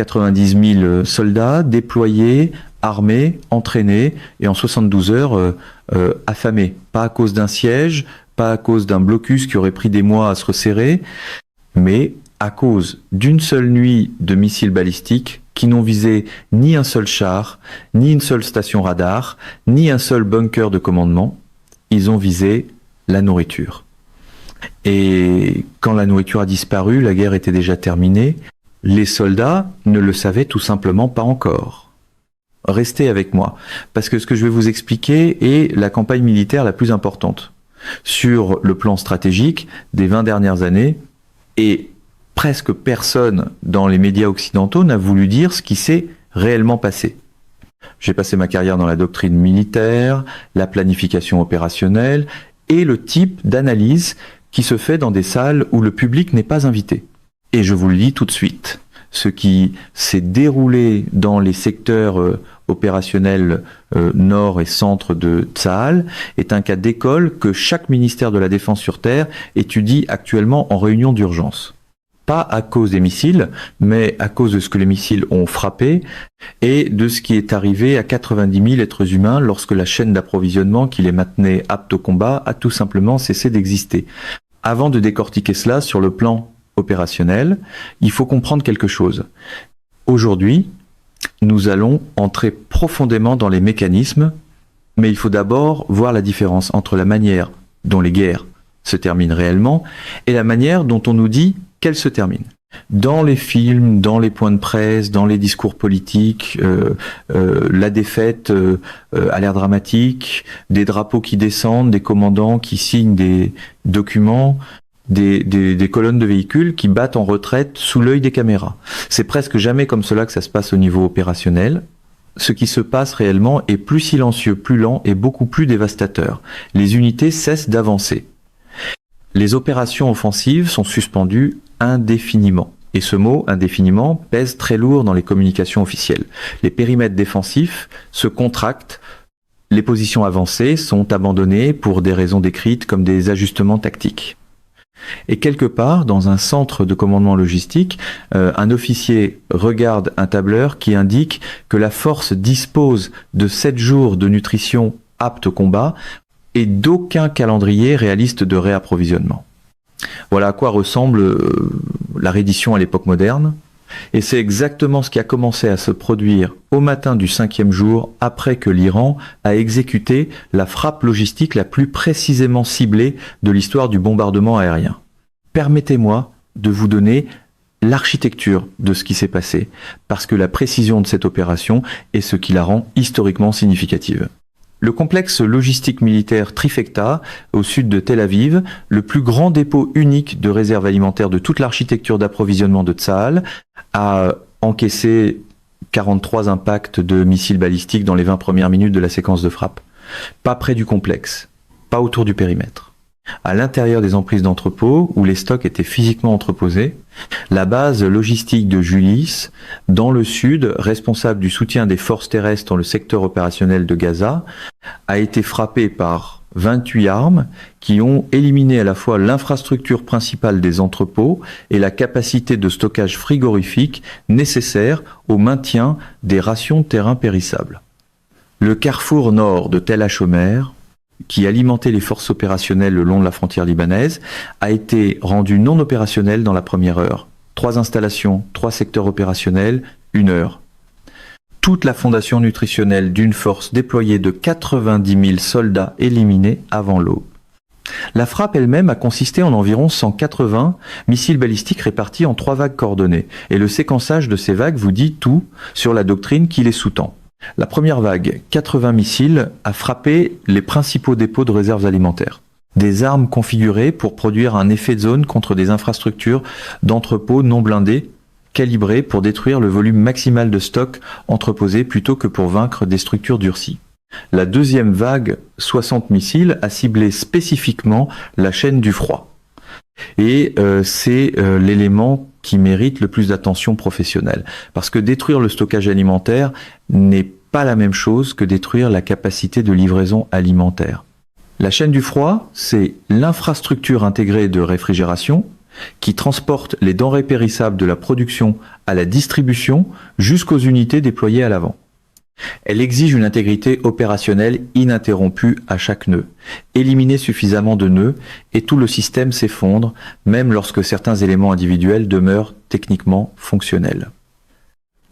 90 000 soldats déployés, armés, entraînés, et en 72 heures affamés. Pas à cause d'un siège, pas à cause d'un blocus qui aurait pris des mois à se resserrer, mais à cause d'une seule nuit de missiles balistiques qui n'ont visé ni un seul char, ni une seule station radar, ni un seul bunker de commandement. Ils ont visé la nourriture. Et quand la nourriture a disparu, la guerre était déjà terminée. Les soldats ne le savaient tout simplement pas encore. Restez avec moi, parce que ce que je vais vous expliquer est la campagne militaire la plus importante sur le plan stratégique des 20 dernières années, et presque personne dans les médias occidentaux n'a voulu dire ce qui s'est réellement passé. J'ai passé ma carrière dans la doctrine militaire, la planification opérationnelle et le type d'analyse qui se fait dans des salles où le public n'est pas invité. Et je vous le dis tout de suite, ce qui s'est déroulé dans les secteurs opérationnels nord et centre de Tsahal est un cas d'école que chaque ministère de la Défense sur Terre étudie actuellement en réunion d'urgence. Pas à cause des missiles, mais à cause de ce que les missiles ont frappé et de ce qui est arrivé à 90 000 êtres humains lorsque la chaîne d'approvisionnement qui les maintenait aptes au combat a tout simplement cessé d'exister. Avant de décortiquer cela sur le plan opérationnel, il faut comprendre quelque chose. Aujourd'hui, nous allons entrer profondément dans les mécanismes, mais il faut d'abord voir la différence entre la manière dont les guerres se terminent réellement et la manière dont on nous dit qu'elles se terminent. Dans les films, dans les points de presse, dans les discours politiques, la défaite a l'air dramatique, des drapeaux qui descendent, des commandants qui signent des documents, des colonnes de véhicules qui battent en retraite sous l'œil des caméras. C'est presque jamais comme cela que ça se passe au niveau opérationnel. Ce qui se passe réellement est plus silencieux, plus lent et beaucoup plus dévastateur. Les unités cessent d'avancer. Les opérations offensives sont suspendues indéfiniment. Et ce mot, indéfiniment, pèse très lourd dans les communications officielles. Les périmètres défensifs se contractent, les positions avancées sont abandonnées pour des raisons décrites comme des ajustements tactiques. Et quelque part, dans un centre de commandement logistique, un officier regarde un tableur qui indique que la force dispose de 7 jours de nutrition apte au combat et d'aucun calendrier réaliste de réapprovisionnement. Voilà à quoi ressemble la reddition à l'époque moderne. Et c'est exactement ce qui a commencé à se produire au matin du 5e jour après que l'Iran a exécuté la frappe logistique la plus précisément ciblée de l'histoire du bombardement aérien. Permettez-moi de vous donner l'architecture de ce qui s'est passé, parce que la précision de cette opération est ce qui la rend historiquement significative. Le complexe logistique militaire Trifecta, au sud de Tel Aviv, le plus grand dépôt unique de réserve alimentaire de toute l'architecture d'approvisionnement de Tsahal, a encaissé 43 impacts de missiles balistiques dans les 20 premières minutes de la séquence de frappe. Pas près du complexe, pas autour du périmètre. À l'intérieur des emprises d'entrepôts, où les stocks étaient physiquement entreposés, la base logistique de Julis, dans le sud, responsable du soutien des forces terrestres dans le secteur opérationnel de Gaza, a été frappée par 28 armes qui ont éliminé à la fois l'infrastructure principale des entrepôts et la capacité de stockage frigorifique nécessaire au maintien des rations de terrain périssables. Le carrefour nord de Tel HaShomer, qui alimentait les forces opérationnelles le long de la frontière libanaise, a été rendu non opérationnel dans la première heure. 3 installations, 3 secteurs opérationnels, 1 heure. Toute la fondation nutritionnelle d'une force déployée de 90 000 soldats éliminés avant l'aube. La frappe elle-même a consisté en environ 180 missiles balistiques répartis en 3 vagues coordonnées, et le séquençage de ces vagues vous dit tout sur la doctrine qui les sous-tend. La première vague, 80 missiles, a frappé les principaux dépôts de réserves alimentaires. Des armes configurées pour produire un effet de zone contre des infrastructures d'entrepôts non blindés, calibrées pour détruire le volume maximal de stock entreposé plutôt que pour vaincre des structures durcies. La deuxième vague, 60 missiles, a ciblé spécifiquement la chaîne du froid. Et c'est l'élément qui mérite le plus d'attention professionnelle. Parce que détruire le stockage alimentaire n'est pas la même chose que détruire la capacité de livraison alimentaire. La chaîne du froid, c'est l'infrastructure intégrée de réfrigération qui transporte les denrées périssables de la production à la distribution jusqu'aux unités déployées à l'avant. Elle exige une intégrité opérationnelle ininterrompue à chaque nœud. Éliminer suffisamment de nœuds et tout le système s'effondre, même lorsque certains éléments individuels demeurent techniquement fonctionnels.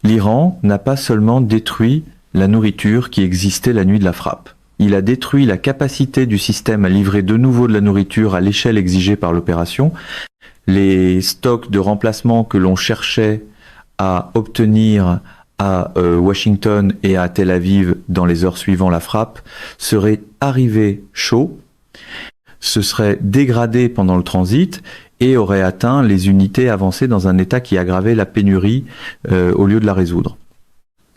L'Iran n'a pas seulement détruit la nourriture qui existait la nuit de la frappe. Il a détruit la capacité du système à livrer de nouveau de la nourriture à l'échelle exigée par l'opération. Les stocks de remplacement que l'on cherchait à obtenir à Washington et à Tel Aviv dans les heures suivant la frappe seraient arrivés chauds, se seraient dégradés pendant le transit et auraient atteint les unités avancées dans un état qui aggravait la pénurie au lieu de la résoudre.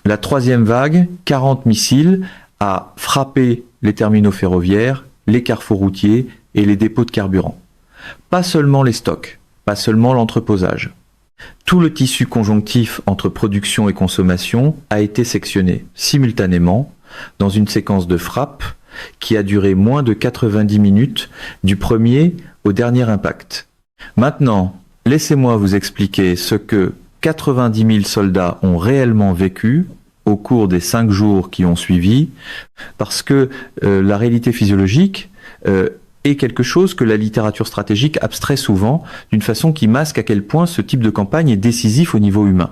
La troisième vague, 40 missiles, a frappé les terminaux ferroviaires, les carrefours routiers et les dépôts de carburant. Pas seulement les stocks, pas seulement l'entreposage. Tout le tissu conjonctif entre production et consommation a été sectionné simultanément dans une séquence de frappe qui a duré moins de 90 minutes du premier au dernier impact. Maintenant, laissez-moi vous expliquer ce que 90 000 soldats ont réellement vécu au cours des 5 jours qui ont suivi, parce que la réalité physiologique est quelque chose que la littérature stratégique abstrait souvent d'une façon qui masque à quel point ce type de campagne est décisif au niveau humain.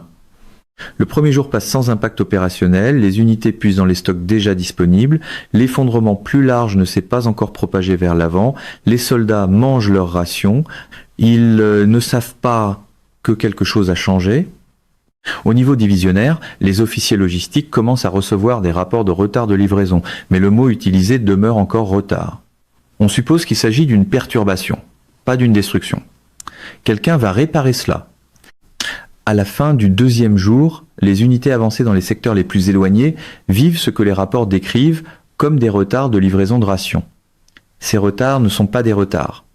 Le premier jour passe sans impact opérationnel, les unités puisent dans les stocks déjà disponibles, l'effondrement plus large ne s'est pas encore propagé vers l'avant, les soldats mangent leurs rations, ils ne savent pas que quelque chose a changé. Au niveau divisionnaire, les officiers logistiques commencent à recevoir des rapports de retard de livraison, mais le mot utilisé demeure encore retard. On suppose qu'il s'agit d'une perturbation, pas d'une destruction. Quelqu'un va réparer cela. À la fin du deuxième jour, les unités avancées dans les secteurs les plus éloignés vivent ce que les rapports décrivent comme des retards de livraison de rations. Ces retards ne sont pas des retards.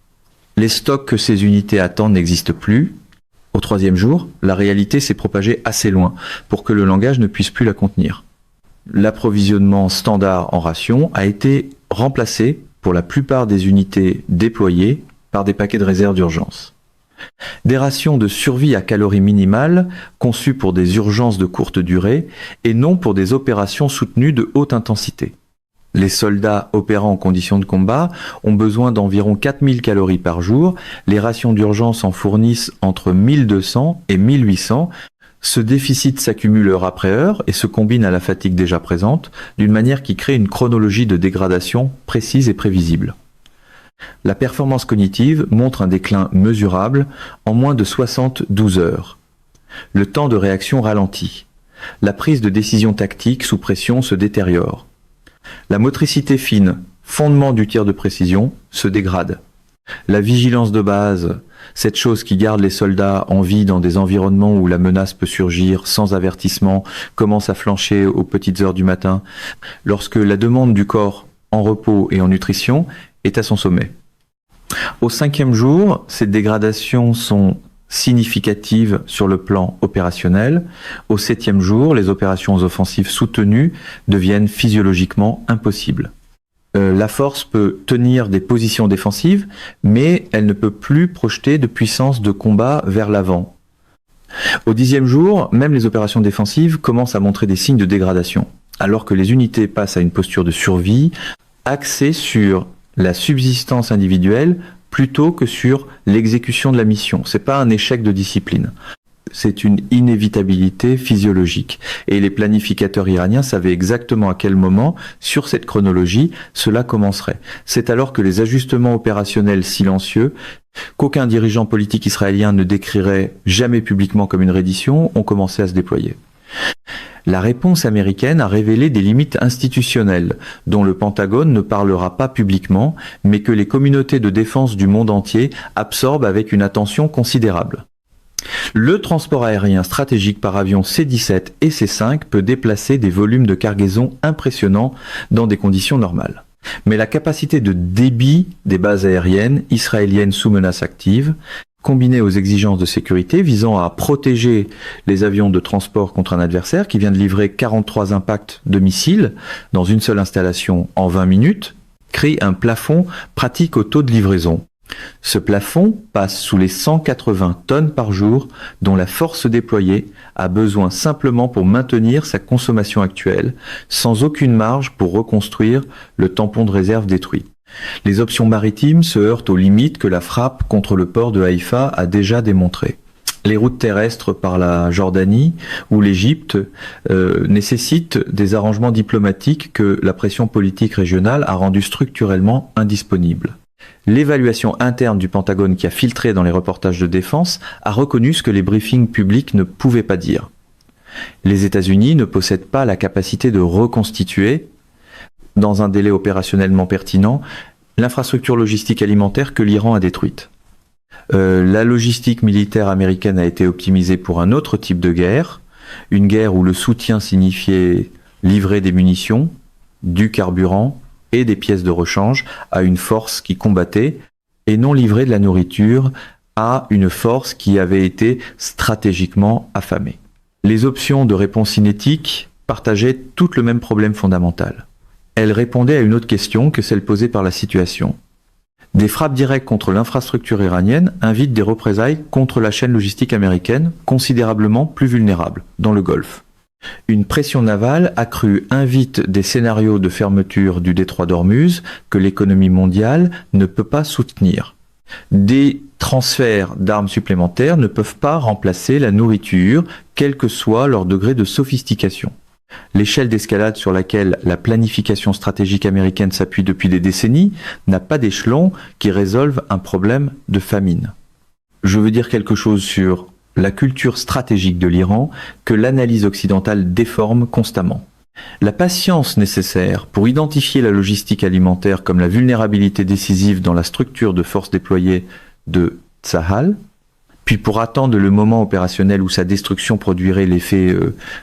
Les stocks que ces unités attendent n'existent plus. Au troisième jour, la réalité s'est propagée assez loin pour que le langage ne puisse plus la contenir. L'approvisionnement standard en rations a été remplacé pour la plupart des unités déployées par des paquets de réserve d'urgence. Des rations de survie à calories minimales conçues pour des urgences de courte durée et non pour des opérations soutenues de haute intensité. Les soldats opérant en conditions de combat ont besoin d'environ 4000 calories par jour, les rations d'urgence en fournissent entre 1200 et 1800. Ce déficit s'accumule heure après heure et se combine à la fatigue déjà présente, d'une manière qui crée une chronologie de dégradation précise et prévisible. La performance cognitive montre un déclin mesurable en moins de 72 heures. Le temps de réaction ralentit. La prise de décision tactique sous pression se détériore. La motricité fine, fondement du tir de précision, se dégrade. La vigilance de base, cette chose qui garde les soldats en vie dans des environnements où la menace peut surgir sans avertissement, commence à flancher aux petites heures du matin, lorsque la demande du corps en repos et en nutrition est à son sommet. Au 5e jour, ces dégradations sont significatives sur le plan opérationnel. Au 7e jour, les opérations offensives soutenues deviennent physiologiquement impossibles. La force peut tenir des positions défensives, mais elle ne peut plus projeter de puissance de combat vers l'avant. Au 10e jour, même les opérations défensives commencent à montrer des signes de dégradation, alors que les unités passent à une posture de survie, axée sur la subsistance individuelle plutôt que sur l'exécution de la mission. C'est pas un échec de discipline. C'est une inévitabilité physiologique. Et les planificateurs iraniens savaient exactement à quel moment, sur cette chronologie, cela commencerait. C'est alors que les ajustements opérationnels silencieux, qu'aucun dirigeant politique israélien ne décrirait jamais publiquement comme une reddition, ont commencé à se déployer. La réponse américaine a révélé des limites institutionnelles, dont le Pentagone ne parlera pas publiquement, mais que les communautés de défense du monde entier absorbent avec une attention considérable. Le transport aérien stratégique par avion C-17 et C-5 peut déplacer des volumes de cargaison impressionnants dans des conditions normales. Mais la capacité de débit des bases aériennes israéliennes sous menace active, combinée aux exigences de sécurité visant à protéger les avions de transport contre un adversaire qui vient de livrer 43 impacts de missiles dans une seule installation en 20 minutes, crée un plafond pratique au taux de livraison. Ce plafond passe sous les 180 tonnes par jour dont la force déployée a besoin simplement pour maintenir sa consommation actuelle, sans aucune marge pour reconstruire le tampon de réserve détruit. Les options maritimes se heurtent aux limites que la frappe contre le port de Haïfa a déjà démontrées. Les routes terrestres par la Jordanie ou l'Égypte nécessitent des arrangements diplomatiques que la pression politique régionale a rendus structurellement indisponibles. L'évaluation interne du Pentagone qui a filtré dans les reportages de défense a reconnu ce que les briefings publics ne pouvaient pas dire. Les États-Unis ne possèdent pas la capacité de reconstituer, dans un délai opérationnellement pertinent, l'infrastructure logistique alimentaire que l'Iran a détruite. La logistique militaire américaine a été optimisée pour un autre type de guerre, une guerre où le soutien signifiait livrer des munitions, du carburant et des pièces de rechange à une force qui combattait, et non livrer de la nourriture à une force qui avait été stratégiquement affamée. Les options de réponse cinétique partageaient toutes le même problème fondamental. Elles répondaient à une autre question que celle posée par la situation. Des frappes directes contre l'infrastructure iranienne invitent des représailles contre la chaîne logistique américaine, considérablement plus vulnérable, dans le Golfe. Une pression navale accrue invite des scénarios de fermeture du détroit d'Ormuz que l'économie mondiale ne peut pas soutenir. Des transferts d'armes supplémentaires ne peuvent pas remplacer la nourriture, quel que soit leur degré de sophistication. L'échelle d'escalade sur laquelle la planification stratégique américaine s'appuie depuis des décennies n'a pas d'échelon qui résolve un problème de famine. Je veux dire quelque chose sur la culture stratégique de l'Iran que l'analyse occidentale déforme constamment. La patience nécessaire pour identifier la logistique alimentaire comme la vulnérabilité décisive dans la structure de force déployée de Tsahal, puis pour attendre le moment opérationnel où sa destruction produirait l'effet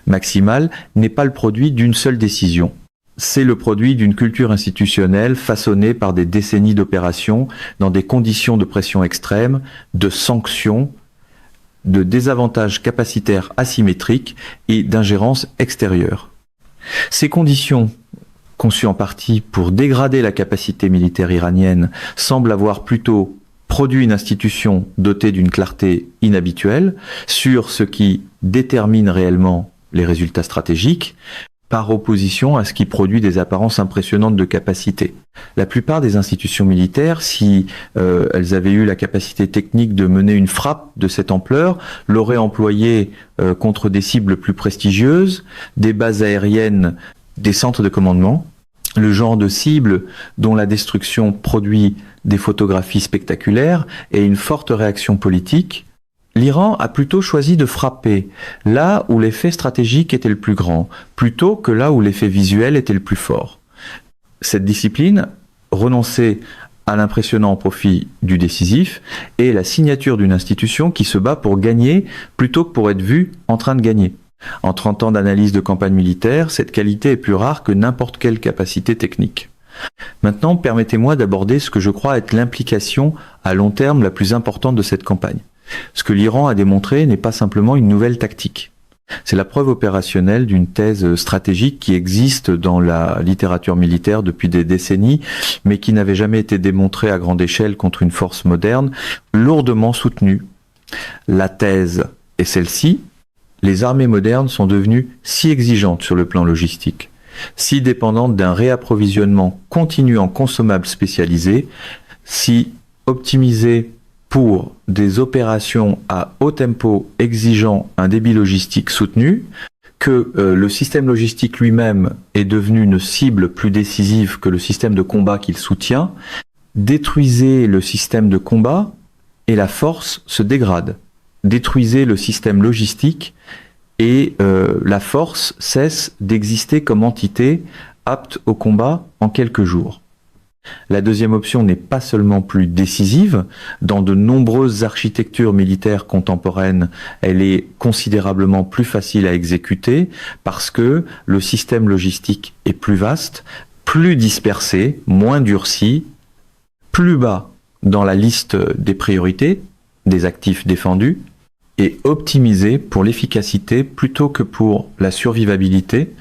maximal, n'est pas le produit d'une seule décision. C'est le produit d'une culture institutionnelle façonnée par des décennies d'opérations dans des conditions de pression extrême, de sanctions, de désavantages capacitaires asymétriques et d'ingérence extérieure. Ces conditions, conçues en partie pour dégrader la capacité militaire iranienne, semblent avoir plutôt produit une institution dotée d'une clarté inhabituelle sur ce qui détermine réellement les résultats stratégiques, par opposition à ce qui produit des apparences impressionnantes de capacité. La plupart des institutions militaires, si elles avaient eu la capacité technique de mener une frappe de cette ampleur, l'auraient employée contre des cibles plus prestigieuses, des bases aériennes, des centres de commandement, le genre de cible dont la destruction produit des photographies spectaculaires et une forte réaction politique. L'Iran a plutôt choisi de frapper là où l'effet stratégique était le plus grand, plutôt que là où l'effet visuel était le plus fort. Cette discipline renonçait à l'impressionnant au profit du décisif et la signature d'une institution qui se bat pour gagner plutôt que pour être vue en train de gagner. En 30 ans d'analyse de campagne militaire, cette qualité est plus rare que n'importe quelle capacité technique. Maintenant, permettez-moi d'aborder ce que je crois être l'implication à long terme la plus importante de cette campagne. Ce que l'Iran a démontré n'est pas simplement une nouvelle tactique. C'est la preuve opérationnelle d'une thèse stratégique qui existe dans la littérature militaire depuis des décennies, mais qui n'avait jamais été démontrée à grande échelle contre une force moderne, lourdement soutenue. La thèse est celle-ci: les armées modernes sont devenues si exigeantes sur le plan logistique, si dépendantes d'un réapprovisionnement continu en consommables spécialisés, si optimisées pour des opérations à haut tempo exigeant un débit logistique soutenu, que le système logistique lui-même est devenu une cible plus décisive que le système de combat qu'il soutient. Détruisez le système de combat et la force se dégrade. Détruisez le système logistique et la force cesse d'exister comme entité apte au combat en quelques jours. La deuxième option n'est pas seulement plus décisive. Dans de nombreuses architectures militaires contemporaines, elle est considérablement plus facile à exécuter parce que le système logistique est plus vaste, plus dispersé, moins durci, plus bas dans la liste des priorités, des actifs défendus, et optimisé pour l'efficacité plutôt que pour la survivabilité,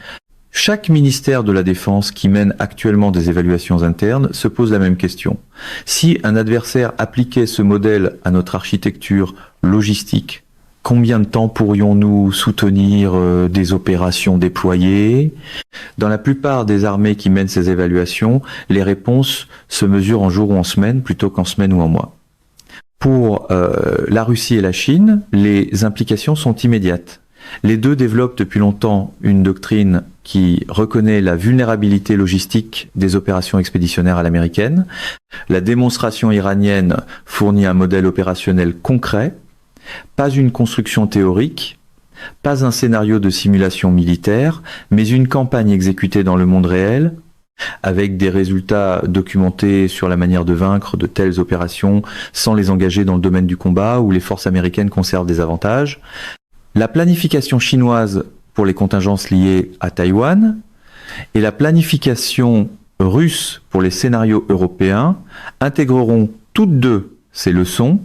Chaque ministère de la Défense qui mène actuellement des évaluations internes se pose la même question. Si un adversaire appliquait ce modèle à notre architecture logistique, combien de temps pourrions-nous soutenir des opérations déployées? Dans la plupart des armées qui mènent ces évaluations, les réponses se mesurent en jours ou en semaines plutôt qu'en semaines ou en mois. Pour la Russie et la Chine, les implications sont immédiates. Les deux développent depuis longtemps une doctrine qui reconnaît la vulnérabilité logistique des opérations expéditionnaires à l'américaine. La démonstration iranienne fournit un modèle opérationnel concret, pas une construction théorique, pas un scénario de simulation militaire, mais une campagne exécutée dans le monde réel, avec des résultats documentés sur la manière de vaincre de telles opérations sans les engager dans le domaine du combat où les forces américaines conservent des avantages. La planification chinoise pour les contingences liées à Taïwan et la planification russe pour les scénarios européens intégreront toutes deux ces leçons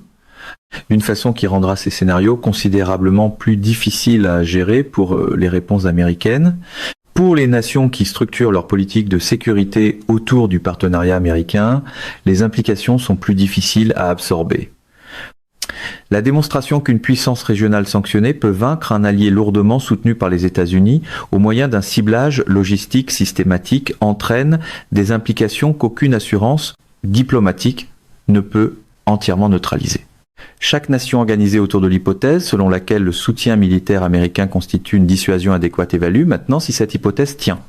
d'une façon qui rendra ces scénarios considérablement plus difficiles à gérer pour les réponses américaines. Pour les nations qui structurent leur politique de sécurité autour du partenariat américain, les implications sont plus difficiles à absorber. La démonstration qu'une puissance régionale sanctionnée peut vaincre un allié lourdement soutenu par les États-Unis au moyen d'un ciblage logistique systématique entraîne des implications qu'aucune assurance diplomatique ne peut entièrement neutraliser. Chaque nation organisée autour de l'hypothèse selon laquelle le soutien militaire américain constitue une dissuasion adéquate évalue maintenant si cette hypothèse tient.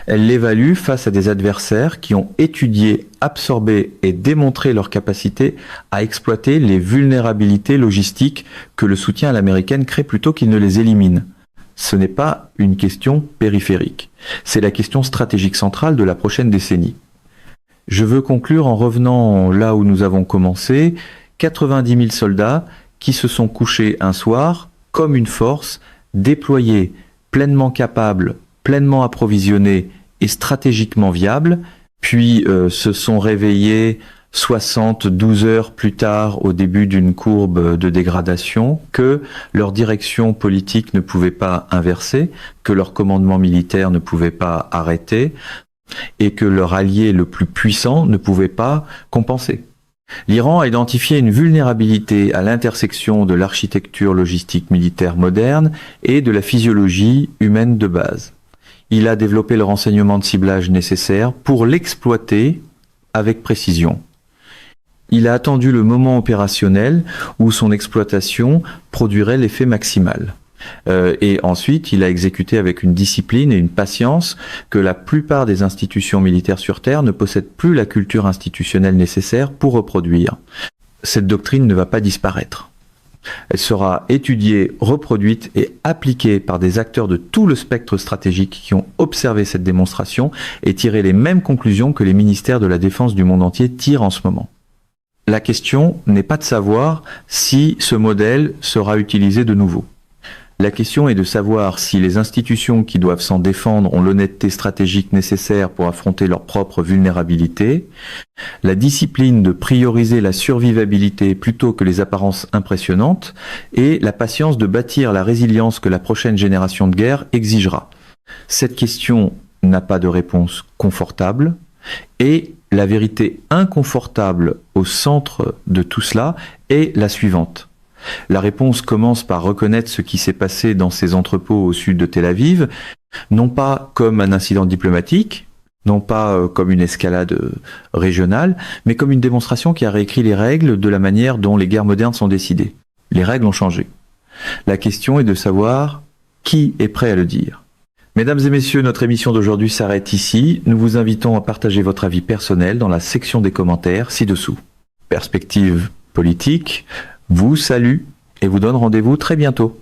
Elle l'évalue face à des adversaires qui ont étudié, absorbé et démontré leur capacité à exploiter les vulnérabilités logistiques que le soutien à l'américaine crée plutôt qu'il ne les élimine. Ce n'est pas une question périphérique, c'est la question stratégique centrale de la prochaine décennie. Je veux conclure en revenant là où nous avons commencé, 90 000 soldats qui se sont couchés un soir comme une force, déployée, pleinement capable, pleinement approvisionnés et stratégiquement viables, puis se sont réveillés 72 heures plus tard au début d'une courbe de dégradation, que leur direction politique ne pouvait pas inverser, que leur commandement militaire ne pouvait pas arrêter, et que leur allié le plus puissant ne pouvait pas compenser. L'Iran a identifié une vulnérabilité à l'intersection de l'architecture logistique militaire moderne et de la physiologie humaine de base. Il a développé le renseignement de ciblage nécessaire pour l'exploiter avec précision. Il a attendu le moment opérationnel où son exploitation produirait l'effet maximal. Et ensuite, il a exécuté avec une discipline et une patience que la plupart des institutions militaires sur Terre ne possèdent plus la culture institutionnelle nécessaire pour reproduire. Cette doctrine ne va pas disparaître. Elle sera étudiée, reproduite et appliquée par des acteurs de tout le spectre stratégique qui ont observé cette démonstration et tiré les mêmes conclusions que les ministères de la Défense du monde entier tirent en ce moment. La question n'est pas de savoir si ce modèle sera utilisé de nouveau. La question est de savoir si les institutions qui doivent s'en défendre ont l'honnêteté stratégique nécessaire pour affronter leurs propres vulnérabilités, la discipline de prioriser la survivabilité plutôt que les apparences impressionnantes, et la patience de bâtir la résilience que la prochaine génération de guerre exigera. Cette question n'a pas de réponse confortable, et la vérité inconfortable au centre de tout cela est la suivante. La réponse commence par reconnaître ce qui s'est passé dans ces entrepôts au sud de Tel Aviv, non pas comme un incident diplomatique, non pas comme une escalade régionale, mais comme une démonstration qui a réécrit les règles de la manière dont les guerres modernes sont décidées. Les règles ont changé. La question est de savoir qui est prêt à le dire. Mesdames et messieurs, notre émission d'aujourd'hui s'arrête ici. Nous vous invitons à partager votre avis personnel dans la section des commentaires ci-dessous. Perspective politique vous salue et vous donne rendez-vous très bientôt.